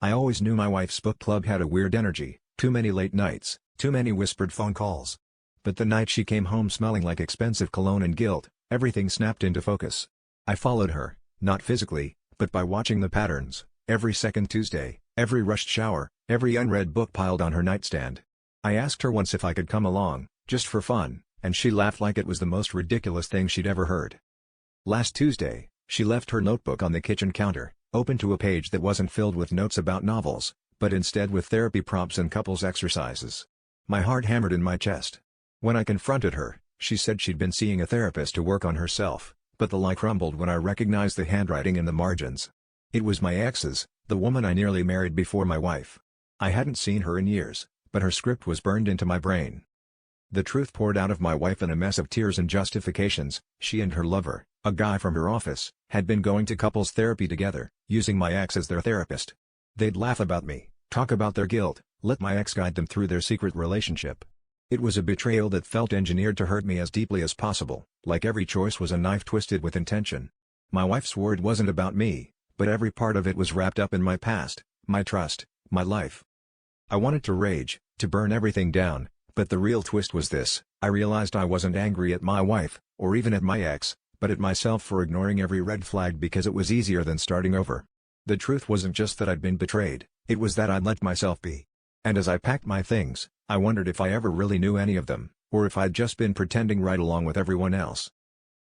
I always knew my wife's book club had a weird energy, too many late nights, too many whispered phone calls. But the night she came home smelling like expensive cologne and guilt, everything snapped into focus. I followed her, not physically, but by watching the patterns, every second Tuesday, every rushed shower, every unread book piled on her nightstand. I asked her once if I could come along, just for fun, and she laughed like it was the most ridiculous thing she'd ever heard. Last Tuesday, she left her notebook on the kitchen counter, open to a page that wasn't filled with notes about novels, but instead with therapy prompts and couples exercises. My heart hammered in my chest. When I confronted her, she said she'd been seeing a therapist to work on herself, but the lie crumbled when I recognized the handwriting in the margins. It was my ex's, the woman I nearly married before my wife. I hadn't seen her in years, but her script was burned into my brain. The truth poured out of my wife in a mess of tears and justifications. She and her lover, a guy from her office, had been going to couples therapy together, using my ex as their therapist. They'd laugh about me, talk about their guilt, let my ex guide them through their secret relationship. It was a betrayal that felt engineered to hurt me as deeply as possible, like every choice was a knife twisted with intention. My wife swore it wasn't about me, but every part of it was wrapped up in my past, my trust, my life. I wanted to rage, to burn everything down, but the real twist was this: I realized I wasn't angry at my wife, or even at my ex, but at myself for ignoring every red flag because it was easier than starting over. The truth wasn't just that I'd been betrayed, it was that I'd let myself be. And as I packed my things, I wondered if I ever really knew any of them, or if I'd just been pretending right along with everyone else.